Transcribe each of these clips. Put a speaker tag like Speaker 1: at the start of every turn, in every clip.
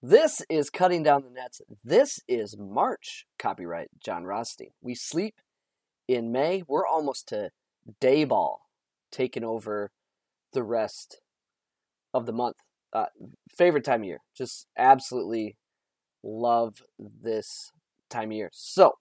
Speaker 1: This is Cutting Down the Nets. This is March. Copyright John Rothstein. We sleep in May. We're almost to day ball, taking over the rest of the month. Favorite time of year. Just absolutely love this time of year. So,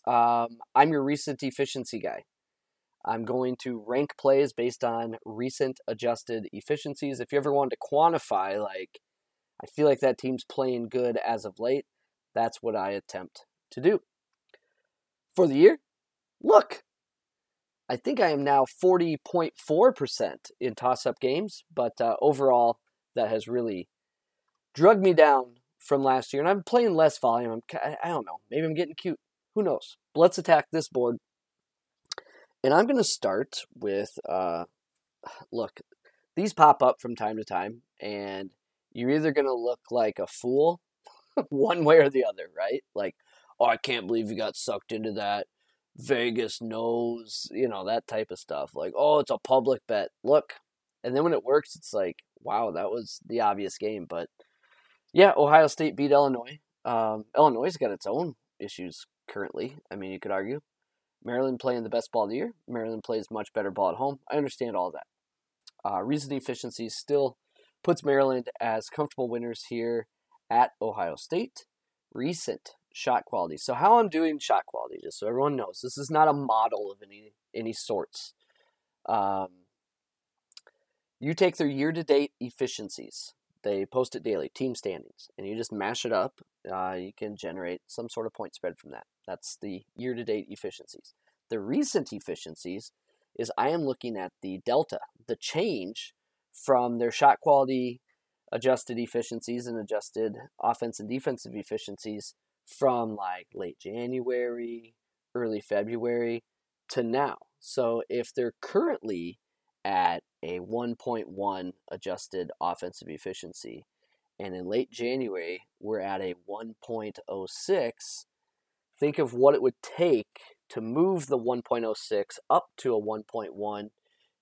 Speaker 1: I'm your recent efficiency guy. I'm going to rank plays based on recent adjusted efficiencies. If you ever wanted to quantify, I feel like that team's playing good as of late, that's what I attempt to do. For the year, look, I think I am now 40.4% in toss-up games, but overall, that has really drugged me down from last year. And I'm playing less volume. I don't know. Maybe I'm getting cute. Who knows? But let's attack this board. And I'm going to start with, look, these pop up from time to time, and you're either going to look like a fool one way or the other, right? Like, oh, I can't believe you got sucked into that. Vegas knows, that type of stuff. Like, oh, it's a public bet. Look. And then when it works, it's like, wow, that was the obvious game. But yeah, Ohio State beat Illinois. Illinois' got its own issues currently. I mean, you could argue. Maryland playing the best ball of the year. Maryland plays much better ball at home. I understand all that. Recent efficiency still puts Maryland as comfortable winners here at Ohio State. Recent shot quality. So how I'm doing shot quality, just so everyone knows, this is not a model of any sorts. You take their year-to-date efficiencies. They post it daily, team standings, and you just mash it up. You can generate some sort of point spread from that. That's the year-to-date efficiencies. The recent efficiencies is I am looking at the delta, the change from their shot quality adjusted efficiencies and adjusted offense and defensive efficiencies from like late January, early February to now. So if they're currently at a 1.1 adjusted offensive efficiency, and in late January we're at a 1.06, think of what it would take to move the 1.06 up to a 1.1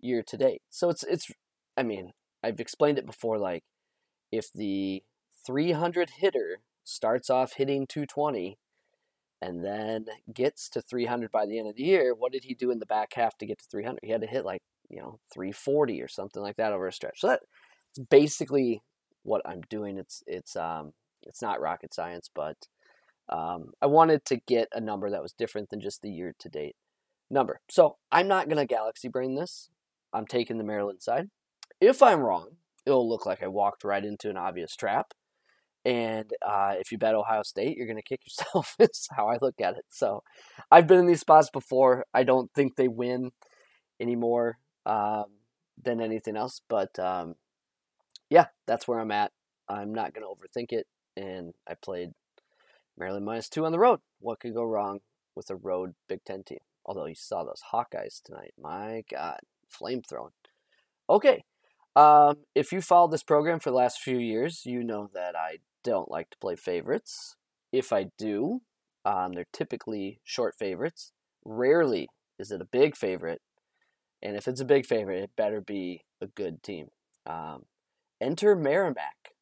Speaker 1: year to date. So it's I mean, I've explained it before, like if the 300 hitter starts off hitting 220 and then gets to 300 by the end of the year, what did he do in the back half to get to 300? He had to hit 340 or something like that over a stretch. So that's basically what I'm doing. It's not rocket science, but I wanted to get a number that was different than just the year-to-date number. So I'm not going to galaxy brain this. I'm taking the Maryland side. If I'm wrong, it'll look like I walked right into an obvious trap. And if you bet Ohio State, you're going to kick yourself. Is how I look at it. So I've been in these spots before. I don't think they win any more than anything else. But yeah, that's where I'm at. I'm not going to overthink it. And I played Maryland -2 on the road. What could go wrong with a road Big Ten team? Although you saw those Hawkeyes tonight. My God, flame throwing. Okay. If you followed this program for the last few years, you know that I don't like to play favorites. If I do, they're typically short favorites. Rarely is it a big favorite. And if it's a big favorite, it better be a good team. Enter Merrimack.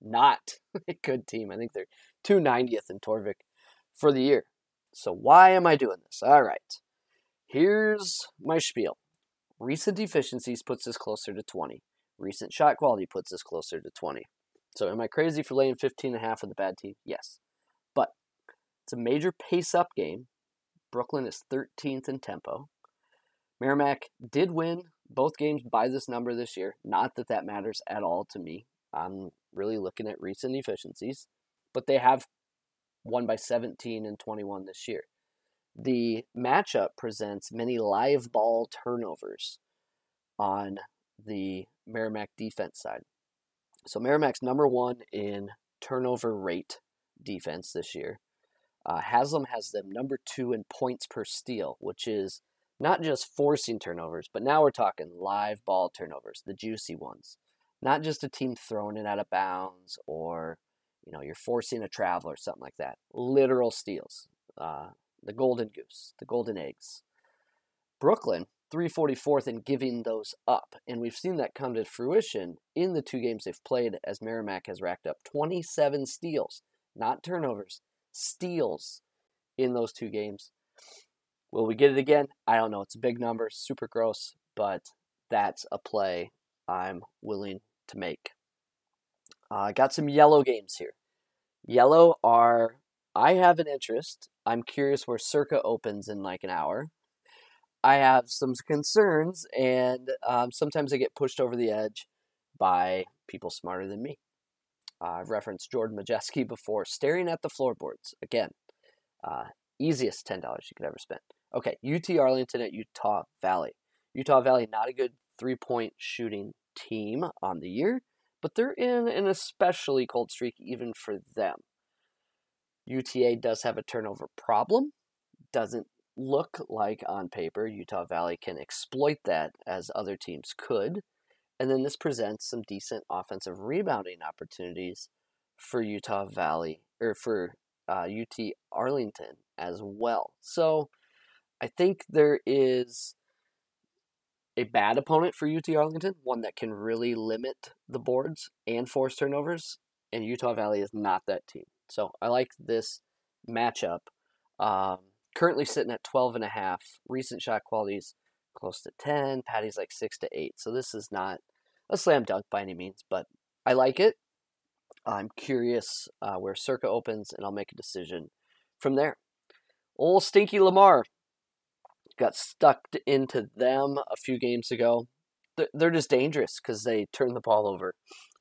Speaker 1: Not a good team. I think they're 290th in Torvik for the year. So why am I doing this? All right. Here's my spiel. Recent efficiencies puts us closer to 20. Recent shot quality puts us closer to 20. So am I crazy for laying 15.5 with a bad team? Yes. But it's a major pace-up game. Brooklyn is 13th in tempo. Merrimack did win both games by this number this year. Not that that matters at all to me. I'm really looking at recent efficiencies. But they have won by 17 and 21 this year. The matchup presents many live ball turnovers on the Merrimack defense side. So Merrimack's number one in turnover rate defense this year. Haslam has them number 2 in points per steal, which is not just forcing turnovers, but now we're talking live ball turnovers, the juicy ones. Not just a team throwing it out of bounds or, you're forcing a travel or something like that. Literal steals. The golden goose, the golden eggs. Brooklyn, 344th and giving those up. And we've seen that come to fruition in the 2 games they've played, as Merrimack has racked up 27 steals, not turnovers, steals in those 2 games. Will we get it again? I don't know. It's a big number, super gross, but that's a play I'm willing to make. I got some yellow games here. Yellow are, I have an interest. I'm curious where Circa opens in like an hour. I have some concerns, and sometimes I get pushed over the edge by people smarter than me. I've referenced Jordan Majeski before. Staring at the floorboards. Again, easiest $10 you could ever spend. Okay, UT Arlington at Utah Valley. Utah Valley, not a good 3-point shooting team on the year, but they're in an especially cold streak even for them. UTA does have a turnover problem. Doesn't look like on paper Utah Valley can exploit that as other teams could. And then this presents some decent offensive rebounding opportunities for Utah Valley, or for UT Arlington as well. So I think there is a bad opponent for UT Arlington, one that can really limit the boards and force turnovers, and Utah Valley is not that team. So I like this matchup. Currently sitting at 12.5. Recent shot quality's close to 10. Paddy's like 6 to 8. So this is not a slam dunk by any means, but I like it. I'm curious where Circa opens, and I'll make a decision from there. Old Stinky Lamar got stuck into them a few games ago. They're just dangerous because they turn the ball over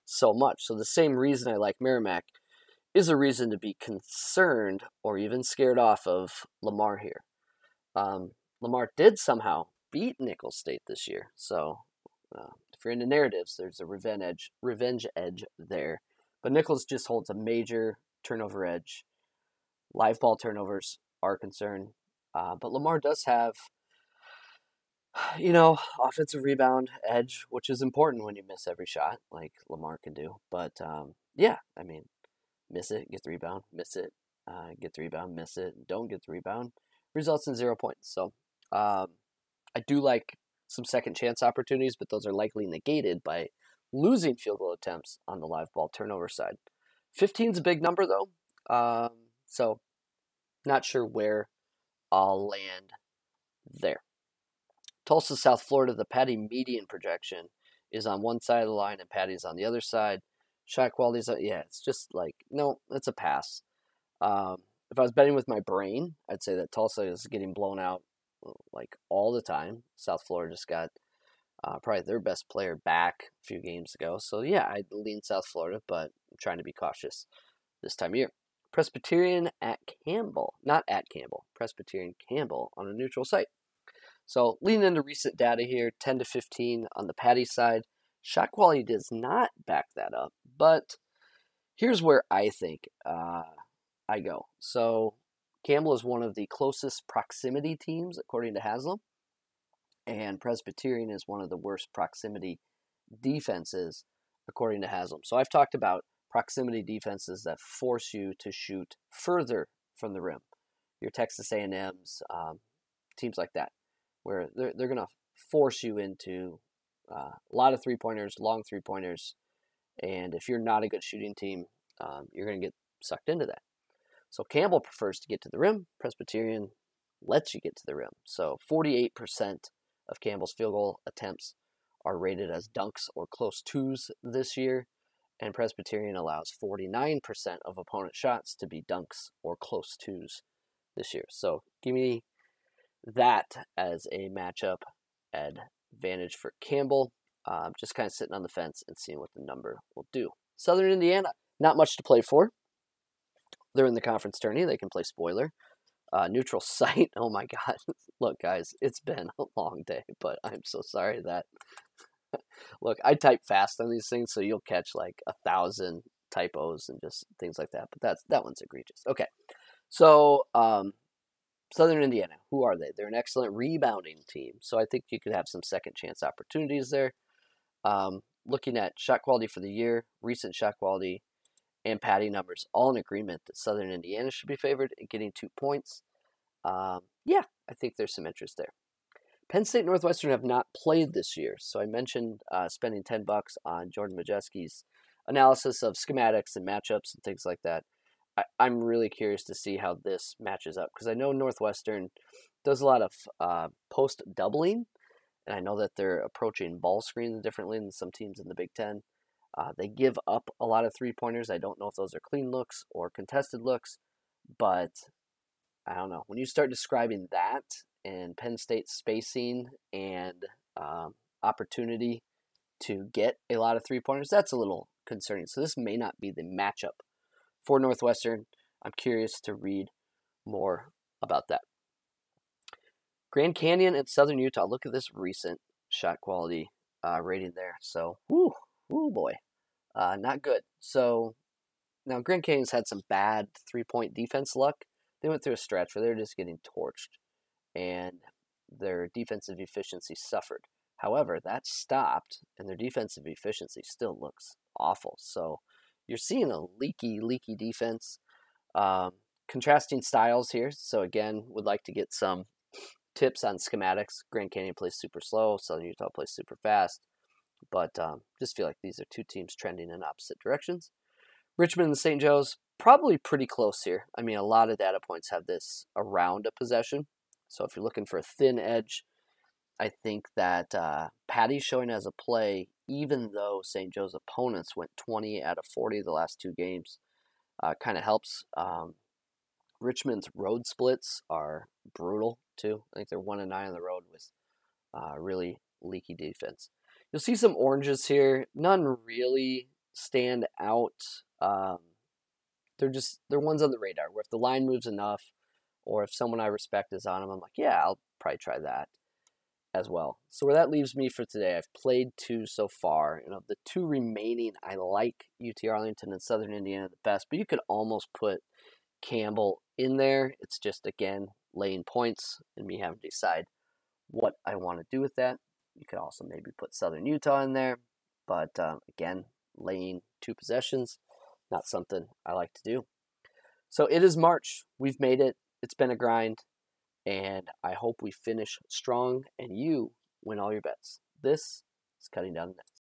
Speaker 1: so much. So the same reason I like Merrimack is a reason to be concerned or even scared off of Lamar here. Lamar did somehow beat Nicholls State this year. So if you're into narratives, there's a revenge edge there. But Nicholls just holds a major turnover edge. Live ball turnovers are a concern. But Lamar does have, offensive rebound edge, which is important when you miss every shot, like Lamar can do. But, miss it, get the rebound, miss it, get the rebound, miss it, don't get the rebound, results in 0 points. So I do like some second chance opportunities, but those are likely negated by losing field goal attempts on the live ball turnover side. 15 is a big number, though, so not sure where I'll land there. Tulsa, South Florida, the Paddy median projection is on one side of the line and Paddy's on the other side. Shot quality is, it's just like, no, it's a pass. If I was betting with my brain, I'd say that Tulsa is getting blown out like all the time. South Florida just got probably their best player back a few games ago. So yeah, I'd lean South Florida, but I'm trying to be cautious this time of year. Presbyterian at Campbell, not at Campbell, Presbyterian Campbell on a neutral site. So leaning into recent data here, 10 to 15 on the Paddy side. Shot quality does not back that up, but here's where I think I go. So Campbell is one of the closest proximity teams, according to Haslam, and Presbyterian is one of the worst proximity defenses, according to Haslam. So I've talked about proximity defenses that force you to shoot further from the rim. Your Texas A&M's, teams like that, where they're going to force you into a lot of three-pointers, long three-pointers, and if you're not a good shooting team, you're going to get sucked into that. So Campbell prefers to get to the rim. Presbyterian lets you get to the rim. So 48% of Campbell's field goal attempts are rated as dunks or close twos this year, and Presbyterian allows 49% of opponent shots to be dunks or close twos this year. So give me that as a matchup advantage for Campbell. Just kind of sitting on the fence and seeing what the number will do. Southern Indiana, not much to play for. They're in the conference tourney. They can play spoiler. Neutral site. Oh my God. Look, guys, it's been a long day, but I'm so sorry that. Look, I type fast on these things, so you'll catch like 1,000 typos and just things like that. But that one's egregious. Okay, so Southern Indiana, who are they? They're an excellent rebounding team, so I think you could have some second chance opportunities there. Looking at shot quality for the year, recent shot quality, and Paddy numbers, all in agreement that Southern Indiana should be favored in getting 2 points. I think there's some interest there. Penn State Northwestern have not played this year, so I mentioned spending $10 on Jordan Majeski's analysis of schematics and matchups and things like that. I'm really curious to see how this matches up because I know Northwestern does a lot of post doubling, and I know that they're approaching ball screens differently than some teams in the Big Ten. They give up a lot of three-pointers. I don't know if those are clean looks or contested looks, but I don't know. When you start describing that and Penn State's spacing and opportunity to get a lot of three-pointers, that's a little concerning. So this may not be the matchup for Northwestern. I'm curious to read more about that. Grand Canyon and Southern Utah. Look at this recent shot quality rating there. So, whoo boy, not good. So now Grand Canyon's had some bad three-point defense luck. They went through a stretch where they were just getting torched, and their defensive efficiency suffered. However, that stopped, and their defensive efficiency still looks awful. So you're seeing a leaky defense. Contrasting styles here. So again, would like to get some tips on schematics. Grand Canyon plays super slow. Southern Utah plays super fast. But just feel like these are two teams trending in opposite directions. Richmond and St. Joe's, probably pretty close here. I mean, a lot of data points have this around a possession. So if you're looking for a thin edge, I think that Paddy's showing as a play, even though St. Joe's opponents went 20 out of 40 the last two games, kind of helps. Richmond's road splits are brutal, too. I think they're 1-9 on the road with really leaky defense. You'll see some oranges here. None really stand out. They're ones on the radar, where if the line moves enough, or if someone I respect is on them, I'm like, yeah, I'll probably try that as well. So where that leaves me for today, I've played 2 so far, and of the 2 remaining, I like UT Arlington and Southern Indiana the best, but you could almost put Campbell in there. It's just, again, laying points and me having to decide what I want to do with that. You could also maybe put Southern Utah in there, but again, laying 2 possessions, not something I like to do. So it is March. We've made it. It's been a grind, and I hope we finish strong and you win all your bets. This is Cutting Down the Nets.